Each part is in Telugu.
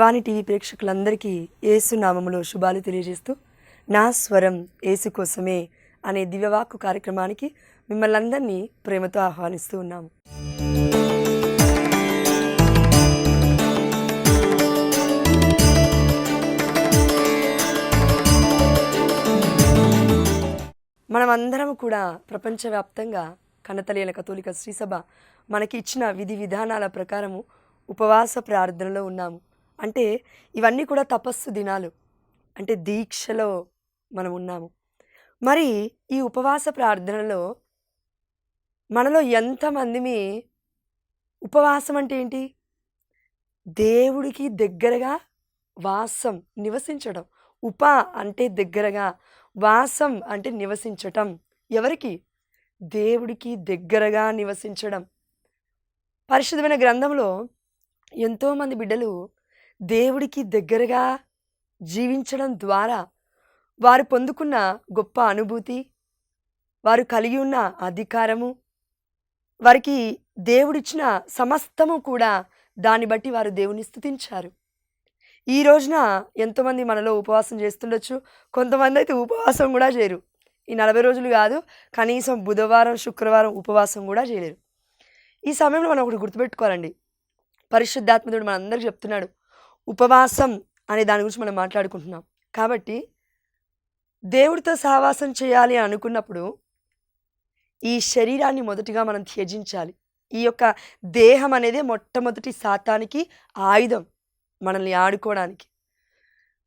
దివ్యవాణి టీవీ ప్రేక్షకులందరికీ యేసు నామములో శుభాలు తెలియజేస్తూ నా స్వరం యేసు కోసమే అనే దివ్యవాక్కు కార్యక్రమానికి మిమ్మల్ని అందరినీ ప్రేమతో ఆహ్వానిస్తూ ఉన్నాము. మనమందరం కూడా ప్రపంచవ్యాప్తంగా కన్నతల్లి కథోలిక శ్రీసభ మనకి ఇచ్చిన విధి విధానాల ప్రకారము ఉపవాస ప్రార్థనలో ఉన్నాము. అంటే ఇవన్నీ కూడా తపస్సు దినాలు, అంటే దీక్షలో మనం ఉన్నాము. మరి ఈ ఉపవాస ప్రార్థనలో మనలో ఎంతమందిమి ఉపవాసం అంటే ఏంటి? దేవుడికి దగ్గరగా వాసం, నివసించడం. ఉప అంటే దగ్గరగా, వాసం అంటే నివసించటం. ఎవరికి? దేవుడికి దగ్గరగా నివసించడం. పరిశుద్ధమైన గ్రంథంలో ఎంతోమంది బిడ్డలు దేవుడికి దగ్గరగా జీవించడం ద్వారా వారు పొందుకున్న గొప్ప అనుభూతి, వారు కలిగి ఉన్న అధికారము, వారికి దేవుడిచ్చిన సమస్తము కూడా దాన్ని బట్టి వారు దేవుని స్తుతించారు. ఈ రోజున ఎంతోమంది మనలో ఉపవాసం చేస్తుండొచ్చు, కొంతమంది అయితే ఉపవాసం కూడా చేయరు. ఈ 40 రోజులు కాదు, కనీసం బుధవారం శుక్రవారం ఉపవాసం కూడా చేయలేరు. ఈ సమయంలో మనం ఒకటి గుర్తుపెట్టుకోవాలండి. పరిశుద్ధాత్మదేవుడు మనందరికీ చెప్తున్నాడు, ఉపవాసం అనే దాని గురించి మనం మాట్లాడుకుంటున్నాం. కాబట్టి దేవుడితో సహవాసం చేయాలి అనుకున్నప్పుడు ఈ శరీరాన్ని మొదటిగా మనం త్యజించాలి. ఈ యొక్క దేహం అనేది మొట్టమొదటి సాతానికి ఆయుధం, మనల్ని ఆడుకోవడానికి.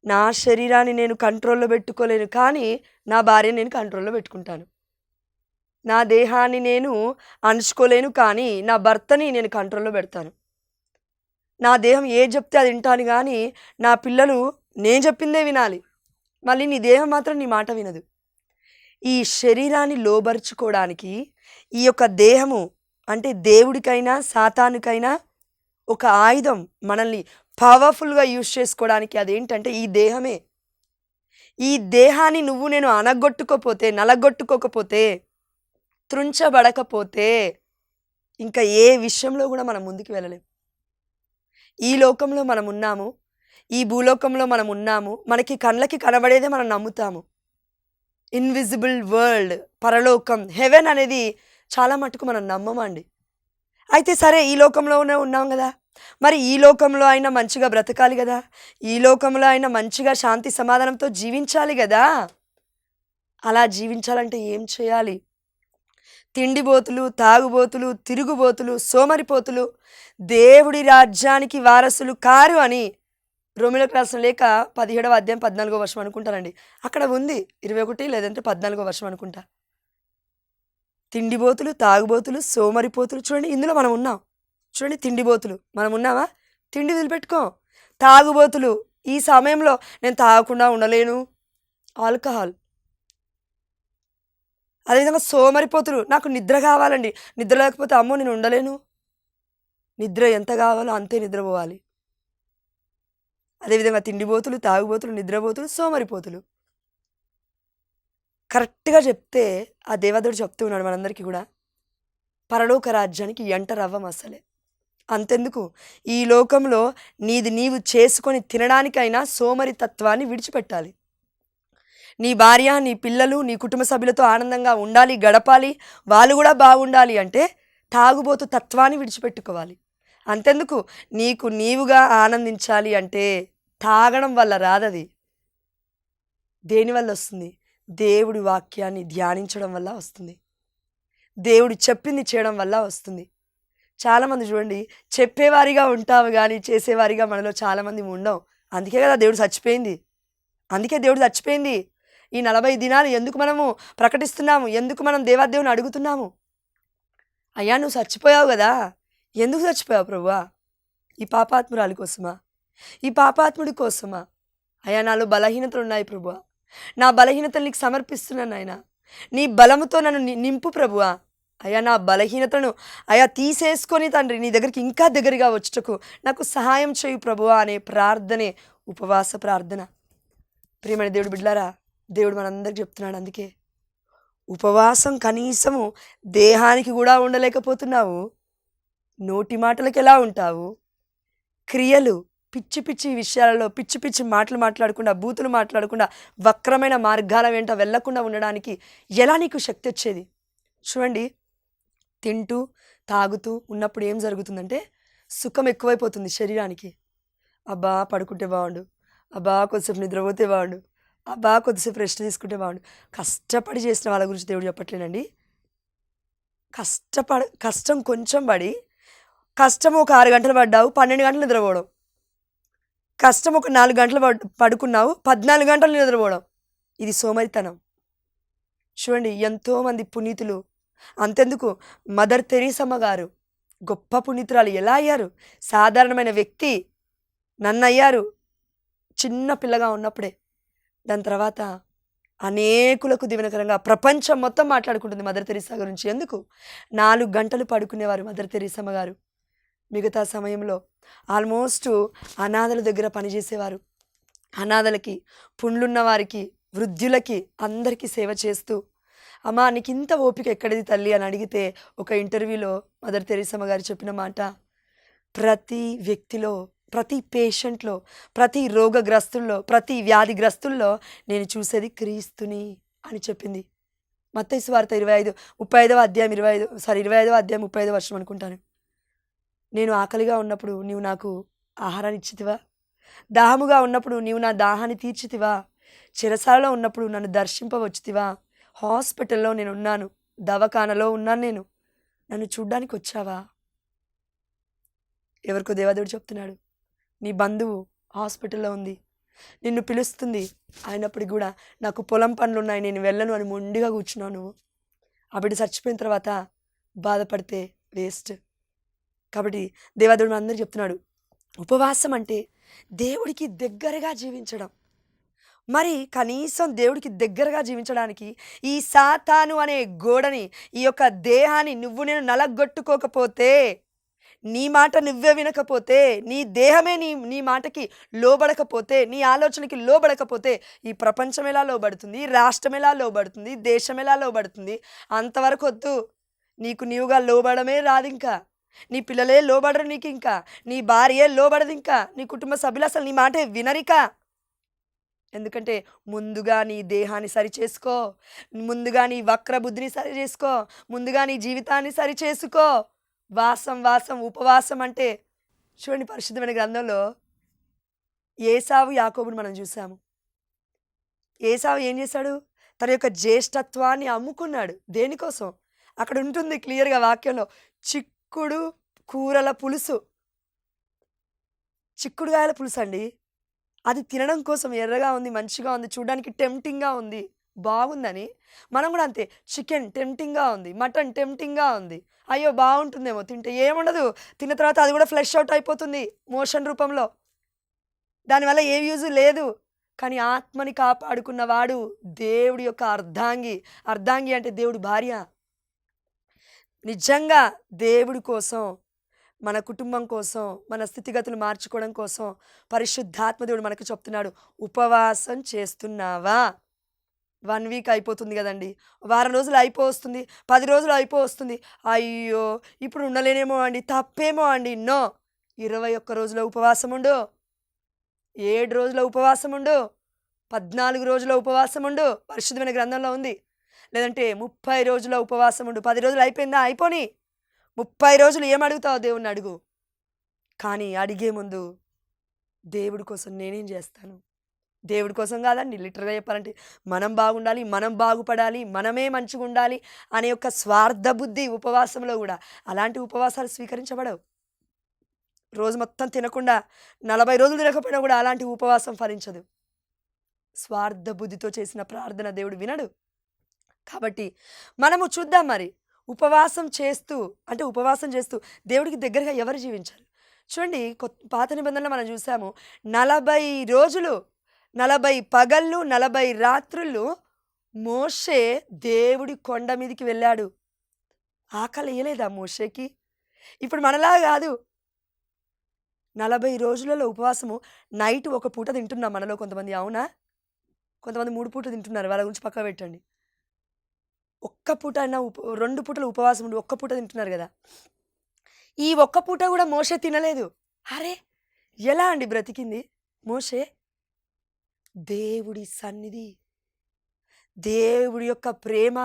నా శరీరాన్ని నేను కంట్రోల్లో పెట్టుకోలేను, కానీ నా భార్యని నేను కంట్రోల్లో పెట్టుకుంటాను. నా దేహాన్ని నేను అణుచుకోలేను, కానీ నా భర్తని నేను కంట్రోల్లో పెడతాను. నా దేహం ఏది చెప్తే అది వింటాను, కానీ నా పిల్లలు నేను చెప్పిందే వినాలి. మళ్ళీ నీ దేహం మాత్రం నీ మాట వినదు. ఈ శరీరాన్ని లోబరుచుకోవడానికి ఈ యొక్క దేహము అంటే దేవుడికైనా సాతానుకైనా ఒక ఆయుధం, మనల్ని పవర్ఫుల్గా యూజ్ చేసుకోవడానికి. అదేంటంటే ఈ దేహమే. ఈ దేహాన్ని నువ్వు నేను అనగొట్టుకోకపోతే, నలగొట్టుకోకపోతే, త్రుంచబడకపోతే ఇంకా ఏ విషయంలో కూడా మనం ముందుకు వెళ్ళలేం. ఈ లోకంలో మనం ఉన్నాము, ఈ భూలోకంలో మనం ఉన్నాము, మనకి కళ్ళకి కనబడేదే మనం నమ్ముతాము. ఇన్విజిబుల్ వరల్డ్, పరలోకం, హెవెన్ అనేది చాలా మటుకు మనం నమ్మమండి. అయితే సరే, ఈ లోకంలోనే ఉన్నాం కదా, మరి ఈ లోకంలో అయినా మంచిగా బ్రతకాలి కదా, ఈ లోకంలో అయినా మంచిగా శాంతి సమాధానంతో జీవించాలి కదా. అలా జీవించాలంటే ఏం చేయాలి? తిండిబోతులు, తాగుబోతులు, తిరుగుబోతులు, సోమరిపోతులు దేవుడి రాజ్యానికి వారసులు కారు అని రోమిలకు రాసిన లేఖ 17వ అధ్యాయం 14వ వర్షం అనుకుంటానండి. అక్కడ ఉంది 21 లేదంటే 14వ వర్షం అనుకుంటా. తిండిబోతులు, తాగుబోతులు, సోమరిపోతులు. చూడండి, ఇందులో మనం ఉన్నాం. చూడండి, తిండిబోతులు మనం ఉన్నామా? తిండి వదిలిపెట్టుకో. తాగుబోతులు, ఈ సమయంలో నేను తాగకుండా ఉండలేను, ఆల్కహాల్. అదేవిధంగా సోమరిపోతులు, నాకు నిద్ర కావాలండి, నిద్ర లేకపోతే అమ్మో నేను ఉండలేను. నిద్ర ఎంత కావాలో అంతే నిద్రపోవాలి. అదేవిధంగా తిండిబోతులు, తాగుబోతులు, నిద్రపోతులు, సోమరిపోతులు. కరెక్ట్గా చెప్తే ఆ దేవదేవుడు చెప్తూ ఉన్నాడు మనందరికీ కూడా, పరలోక రాజ్యానికి ఎంటర్ అవ్వం అసలే. అంతెందుకు, ఈ లోకంలో నీది నీవు చేసుకొని తినడానికైనా సోమరితత్వాన్ని విడిచిపెట్టాలి. నీ భార్య, నీ పిల్లలు, నీ కుటుంబ సభ్యులతో ఆనందంగా ఉండాలి, గడపాలి, వాళ్ళు కూడా బాగుండాలి అంటే తాగుబోతు తత్వాన్ని విడిచిపెట్టుకోవాలి. అంతెందుకు, నీకు నీవుగా ఆనందించాలి అంటే తాగడం వల్ల రాదది. దేనివల్ల వస్తుంది? దేవుడి వాక్యాన్ని ధ్యానించడం వల్ల వస్తుంది, దేవుడు చెప్పింది చేయడం వల్ల వస్తుంది. చాలామంది చూడండి, చెప్పేవారిగా ఉంటాము కానీ చేసేవారిగా మనలో చాలామంది ఉండం. అందుకే కదా దేవుడు చచ్చిపోయింది. అందుకే దేవుడు చచ్చిపోయింది. ఈ 40 దినాలు ఎందుకు మనము ప్రకటిస్తున్నాము? ఎందుకు మనం దేవాదేవుని అడుగుతున్నాము? అయ్యా, నువ్వు చచ్చిపోయావు కదా, ఎందుకు చచ్చిపోయావు ప్రభువా? ఈ పాపాత్మురాలి కోసమా? ఈ పాపాత్ముడి కోసమా? అయ్యా, నాలో బలహీనతలు ఉన్నాయి ప్రభువా, నా బలహీనతలు నీకు సమర్పిస్తున్నాను. ఆయన నీ బలముతో నన్ను నింపు ప్రభువా. అయ్యా, నా బలహీనతను అయ్యా తీసేసుకొని తండ్రి నీ దగ్గరికి ఇంకా దగ్గరగా వచ్చుటకు నాకు సహాయం చేయు ప్రభువా అనే ప్రార్థనే ఉపవాస ప్రార్థన. ప్రియమైన దేవుడు బిడ్డలారా, దేవుడు మనందరికి చెప్తున్నాడు. అందుకే ఉపవాసం కనీసము దేహానికి కూడా ఉండలేకపోతున్నావు, నోటి మాటలకు ఎలా ఉంటావు? క్రియలు, పిచ్చి పిచ్చి విషయాలలో పిచ్చి పిచ్చి మాటలు మాట్లాడకుండా, బూతులు మాట్లాడకుండా, వక్రమైన మార్గాల వెంట వెళ్ళకుండా ఉండడానికి ఎలా నీకు శక్తి వచ్చేది? చూడండి, తింటూ తాగుతూ ఉన్నప్పుడు ఏం జరుగుతుందంటే సుఖం ఎక్కువైపోతుంది శరీరానికి. అబ్బా పడుకుంటే బాగుండు, అబ్బా కొద్దిసేపు నిద్రపోతే బాగుండు, అబ్బా కొద్దిసేపు రెస్ట్ తీసుకుంటే బాగుండు. కష్టపడి చేసిన వాళ్ళ గురించి దేవుడు చెప్పట్లేనండి. కష్టం కొంచెం పడి, కష్టం ఒక 6 గంటలు పడ్డావు, 12 గంటలు నిద్రపోవడం. కష్టం ఒక 4 గంటలు పడుకున్నావు, 14 గంటలు నిద్రపోవడం. ఇది సోమరితనం. చూడండి, ఎంతోమంది పునీతులు, అంతెందుకు మదర్ తెరీసమ్మ గారు గొప్ప పునీతురాలు ఎలా అయ్యారు? సాధారణమైన వ్యక్తి నన్నయ్యారు చిన్న పిల్లగా ఉన్నప్పుడే. దాని తర్వాత అనేకులకు దీవెనకరంగా ప్రపంచం మొత్తం మాట్లాడుకుంటుంది మదర్ తెరీసా గురించి. ఎందుకు? 4 గంటలు పడుకునేవారు మదర్ తెరీసమ్మ గారు. మిగతా సమయంలో ఆల్మోస్ట్ అనాథల దగ్గర పనిచేసేవారు. అనాథలకి, పుండ్లున్న వారికి, వృద్ధులకి అందరికీ సేవ చేస్తూ, అమ్మా నీకు ఇంత ఓపిక ఎక్కడిది తల్లి అని అడిగితే ఒక ఇంటర్వ్యూలో మదర్ తెరీసమ్మ గారు చెప్పిన మాట, ప్రతి వ్యక్తిలో, ప్రతి పేషెంట్లో, ప్రతి రోగగ్రస్తుల్లో, ప్రతి వ్యాధిగ్రస్తుల్లో నేను చూసేది క్రీస్తుని అని చెప్పింది. మత్తయి సువార్త 35వ అధ్యాయం 25వ అధ్యాయం 35వ వచనం అనుకుంటాను. నేను ఆకలిగా ఉన్నప్పుడు నీవు నాకు ఆహారాన్ని ఇచ్చితివా? దాహముగా ఉన్నప్పుడు నీవు నా దాహాన్ని తీర్చితివా? చెరసాలలో ఉన్నప్పుడు నన్ను దర్శింపవచ్చుతివా? హాస్పిటల్లో నేను ఉన్నాను, దవాఖానలో ఉన్నాను, నన్ను చూడ్డానికి వచ్చావా? ఎవరికో దేవదేవుడు చెప్తున్నాడు, నీ బంధువు హాస్పిటల్లో ఉంది, నిన్ను పిలుస్తుంది, అయినప్పటికీ కూడా నాకు పొలం పనులు ఉన్నాయి, నేను వెళ్ళను అని మొండిగా కూర్చున్నావు నువ్వు. ఆ బిడ్డ చచ్చిపోయిన తర్వాత బాధపడితే వేస్ట్. కాబట్టి దేవదేవుడు అందరూ చెప్తున్నాడు, ఉపవాసం అంటే దేవుడికి దగ్గరగా జీవించడం. మరి కనీసం దేవుడికి దగ్గరగా జీవించడానికి ఈ సాతాను అనే గోడని, ఈ యొక్క దేహాన్ని నువ్వు నేను నలగొట్టుకోకపోతే, నీ మాట నువ్వే వినకపోతే, నీ దేహమే నీ మాటకి లోబడకపోతే, నీ ఆలోచనకి లోబడకపోతే ఈ ప్రపంచం ఎలా లోబడుతుంది? రాష్ట్రం ఎలా లోబడుతుంది? దేశం ఎలా లోబడుతుంది? అంతవరకు వద్దు. నీకు నీవుగా లోబడమే రాదు. ఇంకా నీ పిల్లలే లోబడరు నీకు, ఇంకా నీ భార్యే లోబడదు, ఇంకా నీ కుటుంబ సభ్యులు అసలు నీ మాటే వినరిక. ఎందుకంటే ముందుగా నీ దేహాన్ని సరిచేసుకో, ముందుగా నీ వక్ర బుద్ధిని సరిచేసుకో, ముందుగా నీ జీవితాన్ని సరిచేసుకో. వాసం ఉపవాసం అంటే చూడండి, పరిశుద్ధమైన గ్రంథంలో ఏసావు యాకోబుని మనం చూసాము. ఏసావు ఏం చేశాడు? తన యొక్క జ్యేష్ఠత్వాన్ని అమ్ముకున్నాడు. దేనికోసం? అక్కడ ఉంటుంది క్లియర్గా వాక్యంలో, చిక్కుడు కూరల పులుసు, చిక్కుడుగాయల పులుసు అండి. అది తినడం కోసం ఎర్రగా ఉంది, మంచిగా ఉంది, చూడడానికి టెంప్టింగ్గా ఉంది, బాగుందని. మనం కూడా అంతే, చికెన్ టెంప్టింగ్గా ఉంది, మటన్ టెంప్టింగ్గా ఉంది, అయ్యో బాగుంటుందేమో తింటే. ఏముండదు, తిన్న తర్వాత అది కూడా ఫ్లెష్ అవుట్ అయిపోతుంది మోషన్ రూపంలో. దానివల్ల ఏ యూజ్ లేదు. కానీ ఆత్మని కాపాడుకున్నవాడు దేవుడి యొక్క అర్ధాంగి. అర్ధాంగి అంటే దేవుడి భార్య. నిజంగా దేవుడి కోసం, మన కుటుంబం కోసం, మన స్థితిగతులు మార్చుకోవడం కోసం పరిశుద్ధాత్మ దేవుడు మనకు చెప్తున్నాడు, ఉపవాసం చేస్తున్నావా? 1 వీక్ అయిపోతుంది కదండి, వారం రోజులు అయిపోతుంది, 10 రోజులు అయిపోతుంది. అయ్యో ఇప్పుడు ఉండలేనేమో అండి, తప్పేమో అండి. నో, 21 రోజుల ఉపవాసం ఉండు, 7 రోజుల ఉపవాసం ఉండు, 14 రోజుల ఉపవాసం ఉండు, పరిశుద్ధమైన గ్రంథంలో ఉంది. లేదంటే 30 రోజుల ఉపవాసం ఉండు. 10 రోజులు అయిపోయిందా? అయిపోని. 30 రోజులు ఏం అడుగుతావు దేవుణ్ణి అడుగు. కానీ అడిగే ముందు దేవుడి కోసం నేనేం చేస్తాను? దేవుడి కోసం కాదండి, లిటరల్గా చెప్పాలంటే మనం బాగుండాలి, మనం బాగుపడాలి, మనమే మంచిగా ఉండాలి అనే యొక్క స్వార్థ బుద్ధి ఉపవాసంలో కూడా. అలాంటి ఉపవాసాలు స్వీకరించబడవు. రోజు మొత్తం తినకుండా 40 రోజులు తినకపోయినా కూడా అలాంటి ఉపవాసం ఫలించదు. స్వార్థ బుద్ధితో చేసిన ప్రార్థన దేవుడు వినడు. కాబట్టి మనము చూద్దాం మరి, ఉపవాసం చేస్తూ దేవుడికి దగ్గరగా ఎవరు జీవించారు? చూడండి, పాత నిబంధనలో మనం చూసాము, 40 రోజులు, 40 పగళ్ళు, 40 రాత్రులు మోషే దేవుడి కొండ మీదకి వెళ్ళాడు. ఆకలి వేయలేదా మోషేకి? ఇప్పుడు మనలా కాదు. 40 రోజులలో ఉపవాసము. నైట్ ఒక పూట తింటున్నాం మనలో కొంతమంది, అవునా? కొంతమంది 3 పూటలు తింటున్నారు, వాళ్ళ గురించి పక్క పెట్టండి. ఒక్క పూట అయినా 2 పూటలు ఉపవాసం ఉండి ఒక్క పూట తింటున్నారు కదా. ఈ ఒక్క పూట కూడా మోషే తినలేదు. అరే ఎలా అండి బ్రతికింది మోషే? దేవుడి సన్నిధి, దేవుడి యొక్క ప్రేమ,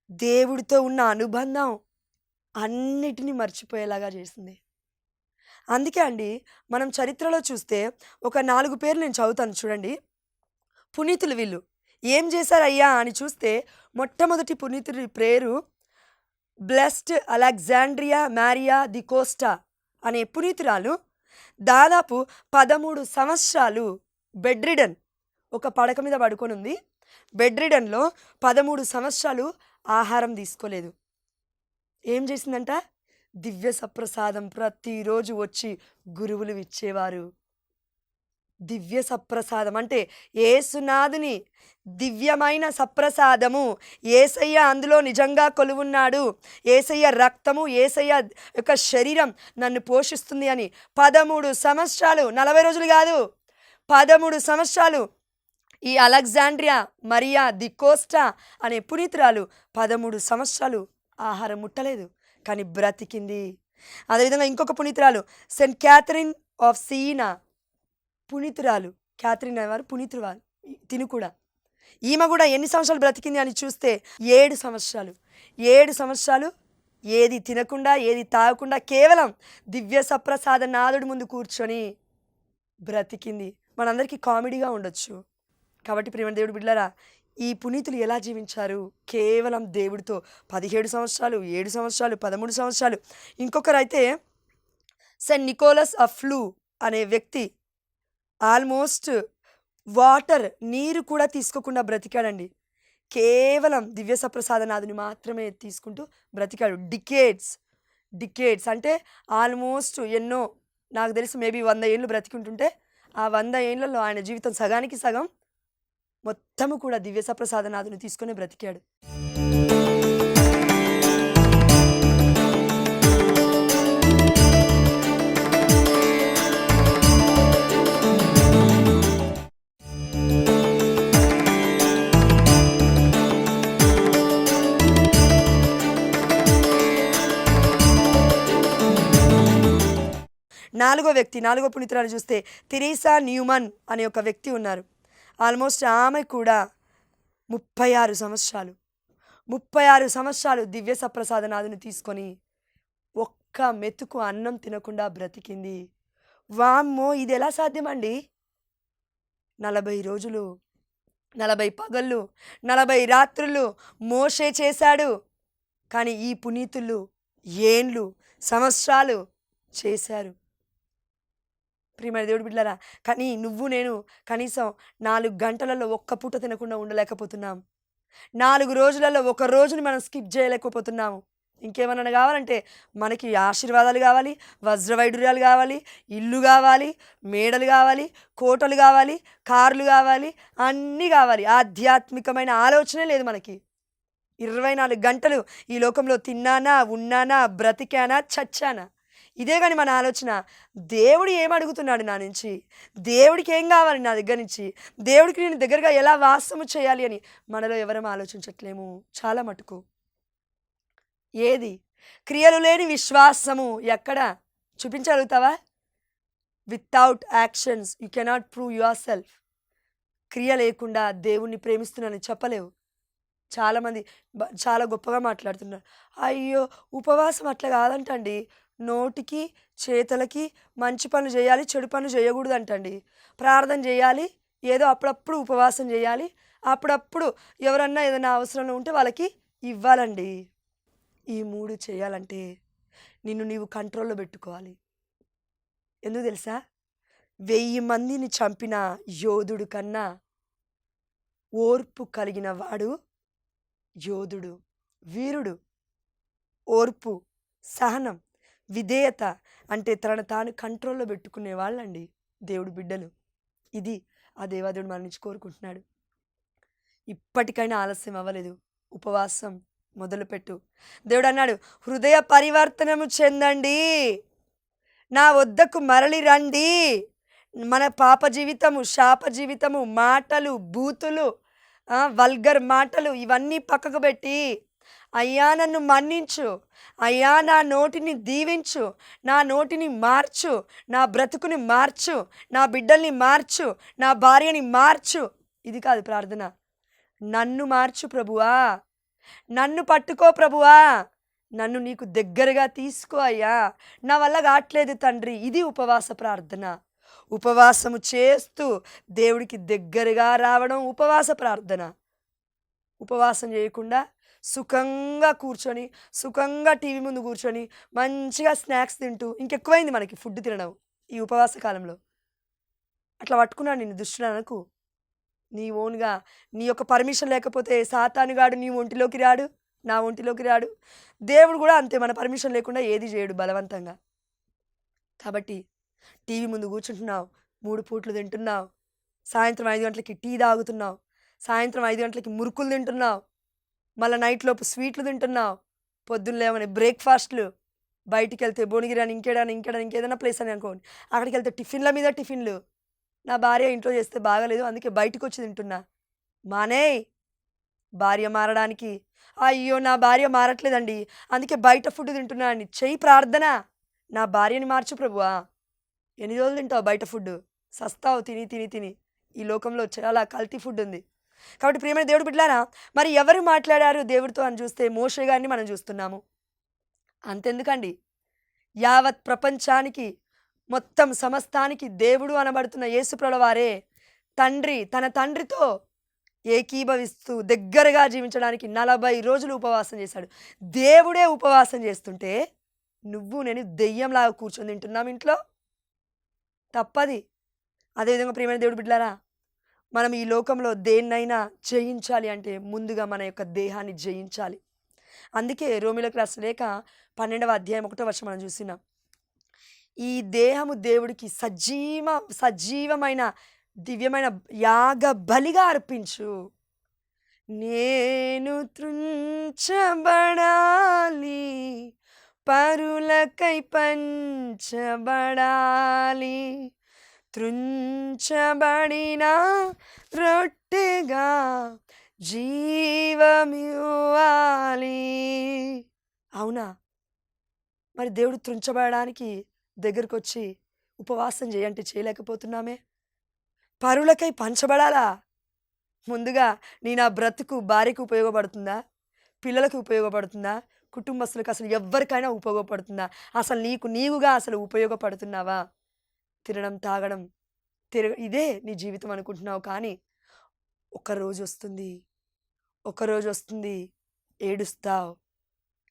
దేవుడితో ఉన్న అనుబంధం అన్నిటిని మర్చిపోయేలాగా చేసింది. అందుకే అండి మనం చరిత్రలో చూస్తే ఒక 4 పేర్లు నేను చదువుతాను చూడండి. పునీతులు వీళ్ళు. ఏం చేశారయ్యా అని చూస్తే మొట్టమొదటి పునీతుడి పేరు blessed Alexandria Maria da Costa అనే పునీతురాలు. దాదాపు 13 సంవత్సరాలు బెడ్ రిడన్, ఒక పడక మీద పడుకొని ఉంది. బెడ్ రిడన్లో 13 సంవత్సరాలు ఆహారం తీసుకోలేదు. ఏం చేసిందంట? దివ్య సప్రసాదం ప్రతిరోజు వచ్చి గురువులు ఇచ్చేవారు. దివ్య సప్రసాదం అంటే ఏసునాథుని దివ్యమైన సప్రసాదము. ఏసయ్య అందులో నిజంగా కొలువున్నాడు. ఏసయ్య రక్తము, ఏసయ్య యొక్క శరీరం నన్ను పోషిస్తుంది అని 13 సంవత్సరాలు, 40 రోజులు కాదు, 13 సంవత్సరాలు ఈ అలెగ్జాండ్రియా మరియా ది కోస్టా అనే పునీతురాలు 13 సంవత్సరాలు ఆహారం ముట్టలేదు, కానీ బ్రతికింది. అదేవిధంగా ఇంకొక పునీతురాలు సెయింట్ క్యాథరిన్ ఆఫ్ సియనా పునీతురాలు. క్యాథరిన్ అనేవారు పునీతురాలు. తిను కూడా, ఈమె కూడా ఎన్ని సంవత్సరాలు బ్రతికింది అని చూస్తే 7 సంవత్సరాలు. 7 సంవత్సరాలు ఏది తినకుండా, ఏది తాగకుండా, కేవలం దివ్య సప్రసాద నాథుడి ముందు కూర్చొని బ్రతికింది. మనందరికీ కామెడీగా ఉండొచ్చు. కాబట్టి ప్రియమైన దేవుడి బిడ్డలారా, ఈ పునీతులు ఎలా జీవించారు? కేవలం దేవుడితో 17 సంవత్సరాలు, 7 సంవత్సరాలు, 13 సంవత్సరాలు. ఇంకొకరైతే సెయింట్ నికోలస్ ఆఫ్ ఫ్లూ అనే వ్యక్తి ఆల్మోస్ట్ వాటర్, నీరు కూడా తీసుకోకుండా బ్రతికాడండి. కేవలం దివ్య సప్రసాదనాథుని మాత్రమే తీసుకుంటూ బ్రతికాడు. డికేడ్స్ అంటే ఆల్మోస్ట్ ఎన్నో, నాకు తెలిసి మేబీ 100 ఏళ్ళు బ్రతికుంటుంటే ఆ 100 ఏళ్లలో ఆయన జీవితం సగానికి సగం మొత్తము కూడా దివ్య సప్రసాదనాథుని తీసుకుని బ్రతికాడు. నాలుగో పునీతురాలు చూస్తే తెరీసా న్యూమన్ అనే ఒక వ్యక్తి ఉన్నారు. ఆల్మోస్ట్ ఆమె కూడా 36 సంవత్సరాలు దివ్య సప్రసాదనాథుని తీసుకొని ఒక్క మెతుకు అన్నం తినకుండా బ్రతికింది. వామ్మో, ఇది ఎలా సాధ్యమండి? 40 రోజులు, 40 పగళ్ళు, 40 రాత్రులు మోషే చేశాడు. కానీ ఈ పునీతులు ఏండ్లు, సంవత్సరాలు చేశారు. ప్రియమైన దేవుడి బిడ్డలారా, కానీ నువ్వు నేను కనీసం 4 గంటలలో ఒక్క పూట తినకుండా ఉండలేకపోతున్నాం. 4 రోజులలో ఒక రోజుని మనం స్కిప్ చేయలేకపోతున్నాము. ఇంకేమన్నా కావాలంటే మనకి ఆశీర్వాదాలు కావాలి, వజ్రవైడూర్యాలు కావాలి, ఇల్లు కావాలి, మేడలు కావాలి, కోటలు కావాలి, కార్లు కావాలి, అన్నీ కావాలి. ఆధ్యాత్మికమైన ఆలోచనే లేదు మనకి. 24 గంటలు ఈ లోకంలో తిన్నానా, ఉన్నానా, బ్రతికానా, చచ్చానా, ఇదే కానీ మన ఆలోచన. దేవుడు ఏమడుగుతున్నాడు నా నుంచి? దేవుడికి ఏం కావాలి నా దగ్గర నుంచి? దేవుడికి నేను దగ్గరగా ఎలా వాసము చేయాలి అని మనలో ఎవరం ఆలోచించట్లేము చాలా మటుకు. ఏది? క్రియలు లేని విశ్వాసము ఎక్కడ చూపించగలుగుతావా? Without actions you cannot prove yourself. క్రియ లేకుండా దేవుణ్ణి ప్రేమిస్తున్నానని చెప్పలేవు. చాలామంది చాలా గొప్పగా మాట్లాడుతున్నారు. అయ్యో, ఉపవాసం అట్లా కాదంటండి, నోటికి చేతులకి మంచి పనులు చేయాలి, చెడు పనులు చేయకూడదు అంటండి. ప్రార్థన చేయాలి, ఏదో అప్పుడప్పుడు ఉపవాసం చేయాలి, అప్పుడప్పుడు ఎవరన్నా ఏదైనా అవసరంలో ఉంటే వాళ్ళకి ఇవ్వాలండి. ఈ 3 చేయాలంటే నిన్ను నీవు కంట్రోల్లో పెట్టుకోవాలి. ఎందుకు తెలుసా? 1000 మందిని చంపిన యోధుడు కన్నా ఓర్పు కలిగిన వాడు యోధుడు, వీరుడు. ఓర్పు, సహనం, విధేయత అంటే తనను తాను కంట్రోల్లో పెట్టుకునే వాళ్ళండి దేవుడి బిడ్డలు. ఇది ఆ దేవాదేవుడు మన నుంచి కోరుకుంటున్నాడు. ఇప్పటికైనా ఆలస్యం అవ్వలేదు, ఉపవాసం మొదలుపెట్టు. దేవుడు అన్నాడు, హృదయ పరివర్తనము చెందండి, నా వద్దకు మరలి రండి. మన పాప జీవితము, శాప జీవితము, మాటలు, బూతులు, వల్గర్ మాటలు ఇవన్నీ పక్కకు పెట్టి అయ్యా నన్ను మన్నించు, అయ్యా నా నోటిని దీవించు, నా నోటిని మార్చు, నా బ్రతుకుని మార్చు, నా బిడ్డల్ని మార్చు, నా భార్యని మార్చు. ఇది కాదు ప్రార్థన. నన్ను మార్చు ప్రభువా, నన్ను పట్టుకో ప్రభువా, నన్ను నీకు దగ్గరగా తీసుకో అయ్యా, నా వల్ల కావట్లేదు తండ్రి. ఇది ఉపవాస ప్రార్థన. ఉపవాసము చేస్తూ దేవుడికి దగ్గరగా రావడం ఉపవాస ప్రార్థన. ఉపవాసం చేయకుండా సుఖంగా కూర్చొని, సుఖంగా టీవీ ముందు కూర్చొని, మంచిగా స్నాక్స్ తింటూ, ఇంకెక్కువైంది మనకి ఫుడ్ తినడం ఈ ఉపవాస కాలంలో. అట్లా పట్టుకున్నాడు నిన్ను దుష్టుడు అనకు. నీ ఓన్గా నీ యొక్క పర్మిషన్ లేకపోతే సాతానుగాడు నీ ఒంటిలోకి రాడు, నా ఒంటిలోకి రాడు. దేవుడు కూడా అంతే, మన పర్మిషన్ లేకుండా ఏది చేయడు బలవంతంగా. కాబట్టి టీవీ ముందు కూర్చుంటున్నావు, 3 పూట్లు తింటున్నావు, సాయంత్రం 5 గంటలకి టీ తాగుతున్నావు, సాయంత్రం 5 గంటలకి మురుకులు తింటున్నావు, మళ్ళీ నైట్ లోపు స్వీట్లు తింటున్నావు, పొద్దున్న లేవని బ్రేక్ఫాస్ట్లు, బయటికి వెళ్తే భువనగిరి అని ఇంకేదైనా ప్లేస్ అని అనుకోండి, అక్కడికి వెళ్తే టిఫిన్ల మీద టిఫిన్లు. నా భార్య ఇంట్లో చేస్తే బాగాలేదు అందుకే బయటకు వచ్చి తింటున్నా. మానేయ్ భార్య మారడానికి. అయ్యో నా భార్య మారట్లేదండి అందుకే బయట ఫుడ్ తింటున్నా అండి. చెయ్యి ప్రార్థన, నా భార్యని మార్చు ప్రభువా. ఎన్ని రోజులు తింటావు బయట ఫుడ్? సస్తావు తిని తిని తిని. ఈ లోకంలో చాలా కల్తీ ఫుడ్ ఉంది. కాబట్టి ప్రియమైన దేవుడు బిడ్డలారా, మరి ఎవరు మాట్లాడారు దేవుడితో అని చూస్తే మోషే గారిని మనం చూస్తున్నాము. అంతెందుకండి, యావత్ ప్రపంచానికి, మొత్తం సమస్తానికి దేవుడు అనబడుతున్న యేసుప్రభుల వారే తన తండ్రితో ఏకీభవిస్తూ దగ్గరగా జీవించడానికి 40 రోజులు ఉపవాసం చేశాడు. దేవుడే ఉపవాసం చేస్తుంటే నువ్వు నేను దెయ్యంలాగా కూర్చొని తింటున్నాం ఇంట్లో. తప్పది. అదేవిధంగా ప్రియమైన దేవుడు బిడ్డలారా, మనం ఈ లోకంలో దేన్నైనా జయించాలి అంటే ముందుగా మన యొక్క దేహాన్ని జయించాలి. అందుకే రోమిలకు రాసిన లేఖ 12వ అధ్యాయం 1వ వచనం మనం చూసినాం. ఈ దేహము దేవుడికి సజీవమైన దివ్యమైన యాగ బలిగా అర్పించు. నేను త్రుంచబడాలి, పరులకై పంచబడాలి, త్రుంచబడిన రొట్టెగా జీవమివ్వాలి. అవునా? మరి దేవుడు త్రుంచబడడానికి దగ్గరకు వచ్చి ఉపవాసం చేయంటే చేయలేకపోతున్నామే. పరులకై పంచబడాలా? ముందుగా నా బ్రతుకు భార్యకు ఉపయోగపడుతుందా? పిల్లలకు ఉపయోగపడుతుందా? కుటుంబస్తులకు అసలు ఎవరికైనా ఉపయోగపడుతుందా? అసలు నీవుగా అసలు ఉపయోగపడుతున్నావా? తినడం తాగడం ఇదే నీ జీవితం అనుకుంటున్నావు. కానీ ఒకరోజు వస్తుంది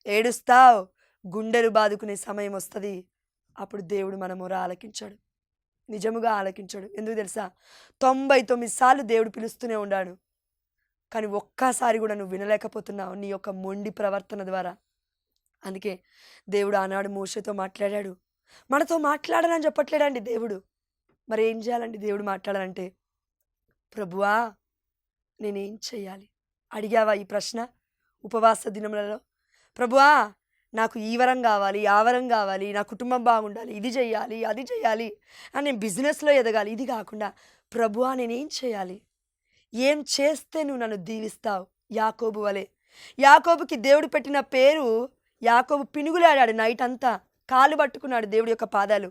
ఏడుస్తావు, గుండెలు బాదుకునే సమయం వస్తుంది. అప్పుడు దేవుడు మన మొర ఆలకించాడు, నిజముగా ఆలకించాడు. ఎందుకు తెలుసా? 99 సార్లు దేవుడు పిలుస్తూనే ఉన్నాడు, కానీ ఒక్కసారి కూడా నువ్వు వినలేకపోతున్నావు నీ యొక్క మొండి ప్రవర్తన ద్వారా. అందుకే దేవుడు ఆనాడు మోషేతో మాట్లాడాడు. మనతో మాట్లాడనని చెప్పట్లేడండి దేవుడు. మరి ఏం చేయాలండి దేవుడు మాట్లాడాలంటే? ప్రభువా నేనేం చెయ్యాలి? అడిగావా ఈ ప్రశ్న ఉపవాస దినములలో? ప్రభువా నాకు ఈ వరం కావాలి, ఆ వరం కావాలి, నా కుటుంబం బాగుండాలి, ఇది చెయ్యాలి, అది చెయ్యాలి, నేను బిజినెస్లో ఎదగాలి. ఇది కాకుండా ప్రభువా నేనేం చేయాలి? ఏం చేస్తే నువ్వు నన్ను దీవిస్తావు? యాకోబు వలె. యాకోబుకి దేవుడు పెట్టిన పేరు, యాకోబు పినుగులాడాడు నైట్ అంతా, కాలు పట్టుకున్నాడు దేవుడి యొక్క పాదాలు.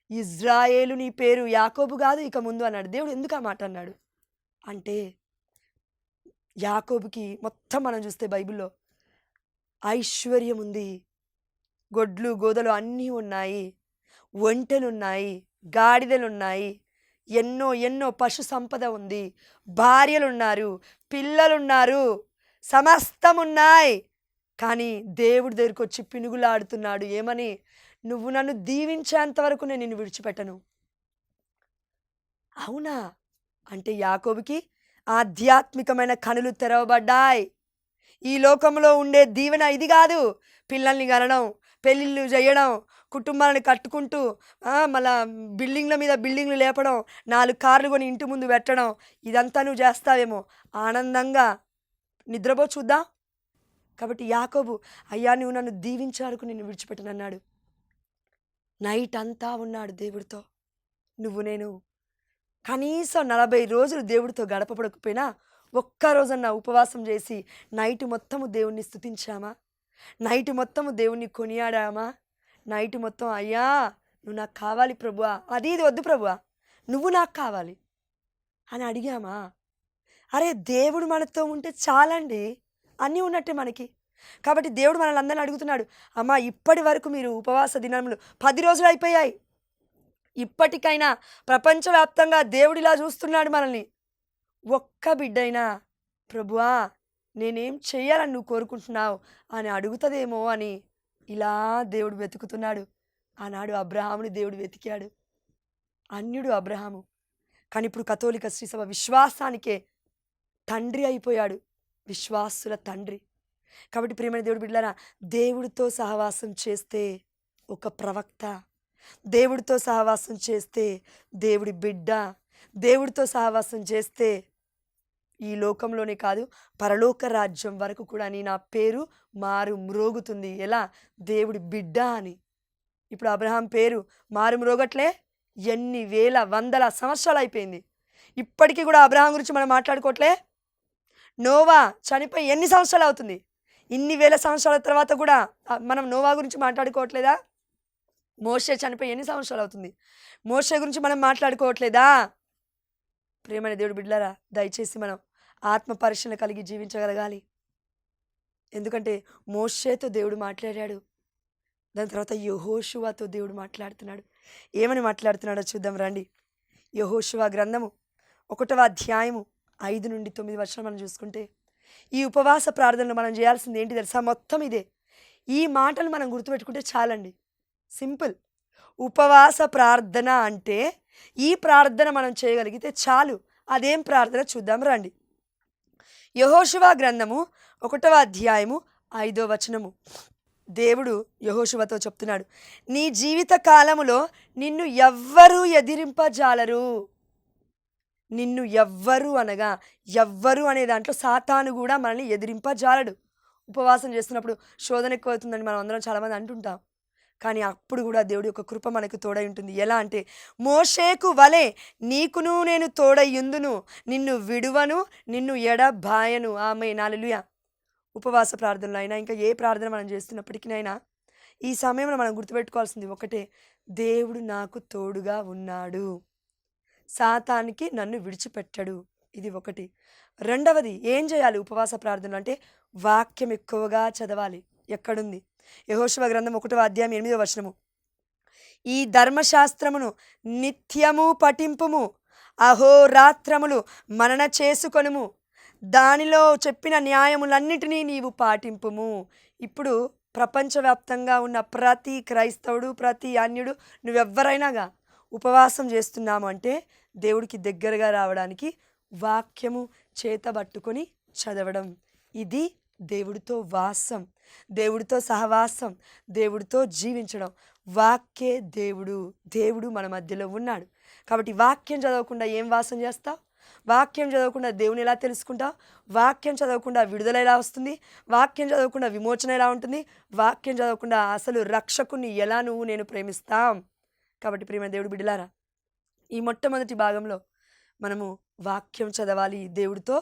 ఇజ్రాయేలు నీ పేరు యాకోబు కాదు ఇక ముందు అన్నాడు దేవుడు. ఎందుకు ఆ మాట అన్నాడు అంటే, యాకోబుకి మొత్తం మనం చూస్తే బైబిల్లో ఐశ్వర్యం ఉంది, గొడ్లు గోదలు అన్నీ ఉన్నాయి, ఒంటెలున్నాయి, గాడిదలున్నాయి, ఎన్నో పశు సంపద ఉంది, భార్యలున్నారు, పిల్లలున్నారు, సమస్తం ఉన్నాయి. కానీ దేవుడి దగ్గరికి వచ్చి పినుగులాడుతున్నాడు. ఏమని? నువ్వు నన్ను దీవించేంత వరకు నేను నిన్ను విడిచిపెట్టను. అవునా? అంటే యాకోబుకి ఆధ్యాత్మికమైన కనులు తెరవబడ్డాయి. ఈ లోకంలో ఉండే దీవెన ఇది కాదు. పిల్లల్ని కనడం, పెళ్ళిళ్ళు చేయడం, కుటుంబాలను కట్టుకుంటూ మళ్ళా బిల్డింగ్ల మీద బిల్డింగ్లు లేపడం, 4 కార్లు కొని ఇంటి ముందు పెట్టడం, ఇదంతా నువ్వు చేస్తావేమో. ఆనందంగా నిద్రపో చూద్దాం. కాబట్టి యాకోబు, అయ్యా నువ్వు నన్ను దీవించారుకు నిన్ను విడిచిపెట్టనన్నాడు. నైట్ అంతా ఉన్నాడు దేవుడితో. నేను కనీసం 40 రోజులు దేవుడితో గడపబడకపోయినా ఒక్కరోజన్నా ఉపవాసం చేసి నైట్ మొత్తము దేవుణ్ణి స్తుతించామా? నైట్ మొత్తము దేవుణ్ణి కొనియాడామా? నైట్ మొత్తం అయ్యా నువ్వు నాకు కావాలి ప్రభువా, అది ఇది వద్దు ప్రభువా, నువ్వు నాకు కావాలి అని అడిగామా? అరే దేవుడు మనతో ఉంటే చాలండి, అన్నీ ఉన్నట్టే మనకి. కాబట్టి దేవుడు మనల్ని అందరిని అడుగుతున్నాడు, అమ్మా ఇప్పటి వరకు మీరు ఉపవాస దినములు 10 రోజులు అయిపోయాయి, ఇప్పటికైనా ప్రపంచవ్యాప్తంగా దేవుడిలా చూస్తున్నాడు మనల్ని. ఒక్క బిడ్డైనా ప్రభువా నేనేం చెయ్యాలని నువ్వు కోరుకుంటున్నావు అని అడుగుతుందేమో అని ఇలా దేవుడు వెతుకుతున్నాడు. ఆనాడు అబ్రహాముని దేవుడు వెతికాడు, అన్యుడు అబ్రహాము. కానీ ఇప్పుడు కథోలిక శ్రీసభ విశ్వాసానికే తండ్రి అయిపోయాడు, విశ్వాసుల తండ్రి. కాబట్టి ప్రియమైన దేవుడు బిడ్డలారా, దేవుడితో సహవాసం చేస్తే ఒక ప్రవక్త, దేవుడితో సహవాసం చేస్తే దేవుడి బిడ్డ, దేవుడితో సహవాసం చేస్తే ఈ లోకంలోనే కాదు పరలోక రాజ్యం వరకు కూడా నా పేరు మారు మ్రోగుతుంది. ఎలా? దేవుడి బిడ్డ అని. ఇప్పుడు అబ్రహాం పేరు మారు మ్రోగట్లే, ఎన్ని వేల వందల సంవత్సరాలు అయిపోయింది, ఇప్పటికీ కూడా అబ్రహాం గురించి మనం మాట్లాడుకోవట్లే. నోవా చనిపోయి ఎన్ని సంవత్సరాలు అవుతుంది, ఇన్ని వేల సంవత్సరాల తర్వాత కూడా మనం నోవా గురించి మాట్లాడుకోవట్లేదా? మోషే చనిపోయి ఎన్ని సంవత్సరాలు అవుతుంది, మోషే గురించి మనం మాట్లాడుకోవట్లేదా? ప్రియమైన దేవుడు బిడ్డలారా, దయచేసి మనం ఆత్మ పరిశీలన కలిగి జీవించగలగాలి. ఎందుకంటే మోషేతో దేవుడు మాట్లాడాడు, దాని తర్వాత యెహోషువతో దేవుడు మాట్లాడుతున్నాడు. ఏమని మాట్లాడుతున్నాడో చూద్దాం రండి. యెహోషువ గ్రంథము 1వ అధ్యాయము 5 నుండి 9 వచనం మనం చూసుకుంటే, ఈ ఉపవాస ప్రార్థనలు మనం చేయాల్సింది ఏంటి తెలుసా? మొత్తం ఇదే. ఈ మాటలు మనం గుర్తుపెట్టుకుంటే చాలండి, సింపుల్. ఉపవాస ప్రార్థన అంటే ఈ ప్రార్థన మనం చేయగలిగితే చాలు. అదేం ప్రార్థన చూద్దాం రండి. యెహోషువ గ్రంథము 1వ అధ్యాయము 5వ వచనము. దేవుడు యెహోషువతో చెప్తున్నాడు, నీ జీవిత కాలములో నిన్ను ఎవ్వరూ ఎదిరింపజాలరు. నిన్ను ఎవ్వరు అనగా ఎవ్వరు అనే దాంట్లో సాతాను కూడా మనల్ని ఎదిరింపజాలడు. ఉపవాసం చేస్తున్నప్పుడు శోధన ఎక్కువ అవుతుందని మనం అందరం చాలామంది అంటుంటాం, కానీ అప్పుడు కూడా దేవుడి యొక్క కృప మనకు తోడై ఉంటుంది. ఎలా అంటే, మోషేకు వలె నీకును నేను తోడయ్యుందును, నిన్ను విడువను, నిన్ను ఎడబాయను. ఆమేన్, హల్లెలూయా. ఉపవాస ప్రార్థనలు అయినా ఇంకా ఏ ప్రార్థన మనం చేస్తున్నప్పటికీనైనా ఈ సమయంలో మనం గుర్తుపెట్టుకోవాల్సింది ఒకటే, దేవుడు నాకు తోడుగా ఉన్నాడు, సాతానికి నన్ను విడిచిపెట్టడు. ఇది ఒకటి. రెండవది ఏం చేయాలి ఉపవాస ప్రార్థనలు అంటే, వాక్యం ఎక్కువగా చదవాలి. ఎక్కడుంది? యెహోషువ గ్రంథం 1వ అధ్యాయం 8వ వచనము. ఈ ధర్మశాస్త్రమును నిత్యము పఠింపుము, అహోరాత్రములు మనన చేసుకొనుము, దానిలో చెప్పిన న్యాయములన్నిటినీ నీవు పాటింపుము. ఇప్పుడు ప్రపంచవ్యాప్తంగా ఉన్న ప్రతి క్రైస్తవుడు, ప్రతి అన్యుడు, నువ్వెవ్వరైనాగా ఉపవాసం చేస్తున్నాము అంటే దేవుడికి దగ్గరగా రావడానికి వాక్యము చేతబట్టుకొని చదవడం. ఇది దేవుడితో వాసం, దేవుడితో సహవాసం, దేవుడితో జీవించడం. వాక్యే దేవుడు, దేవుడు మన మధ్యలో ఉన్నాడు. కాబట్టి వాక్యం చదవకుండా ఏం వాసం చేస్తావు? వాక్యం చదవకుండా దేవుని ఎలా తెలుసుకుంటావు? వాక్యం చదవకుండా విడుదల ఎలా వస్తుంది? వాక్యం చదవకుండా విమోచన ఎలా ఉంటుంది? వాక్యం చదవకుండా అసలు రక్షకుని ఎలా నేను ప్రేమిస్తాం? కాబట్టి ప్రియమైన దేవుడు బిడ్డలారా, ఈ మొట్టమొదటి భాగంలో మనము వాక్యం చదవాలి, దేవుడితో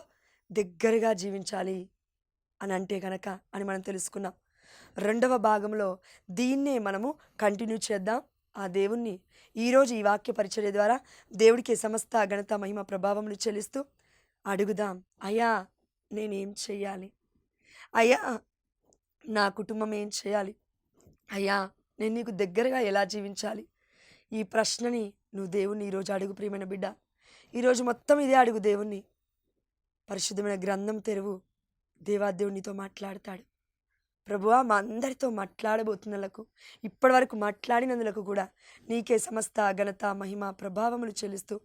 దగ్గరగా జీవించాలి అని అంటే కనుక అని మనం తెలుసుకున్నాం. రెండవ భాగంలో దీన్నే మనము కంటిన్యూ చేద్దాం. ఆ దేవుణ్ణి ఈరోజు ఈ వాక్య పరిచర్య ద్వారా దేవుడికి సమస్త ఘనత మహిమ ప్రభావములు చెల్లిస్తూ అడుగుదాం, అయ్యా నేనేం చెయ్యాలి? అయ్యా నా కుటుంబం ఏం చేయాలి? అయ్యా నేను నీకు దగ్గరగా ఎలా జీవించాలి? ఈ ప్రశ్నని నువ్వు దేవుణ్ణి ఈరోజు అడుగు. ప్రియమైన బిడ్డ, ఈరోజు మొత్తం ఇదే అడుగు దేవుణ్ణి. పరిశుద్ధమైన గ్రంథం తెరువు, దేవాదేవునితో మాట్లాడతాడు. ప్రభువా, మా అందరితో మాట్లాడబోతున్నందుకు, ఇప్పటివరకు మాట్లాడినందులకు కూడా నీకే సమస్త ఘనత మహిమ ప్రభావములు చెల్లిస్తూ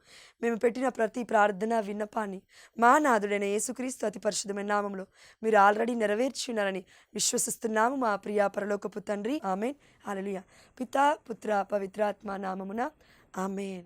మేము పెట్టిన ప్రతి ప్రార్థన విన్నపాన్ని మా నాథుడైన యేసుక్రీస్తు అతి పరిశుద్ధమైన నామంలో మీరు ఆల్రెడీ నెరవేర్చున్నారని విశ్వసిస్తున్నాము మా ప్రియ పరలోకపు తండ్రి. ఆమేన్, హల్లెలూయా. పితా పుత్ర పవిత్రాత్మ నామమున ఆమేన్.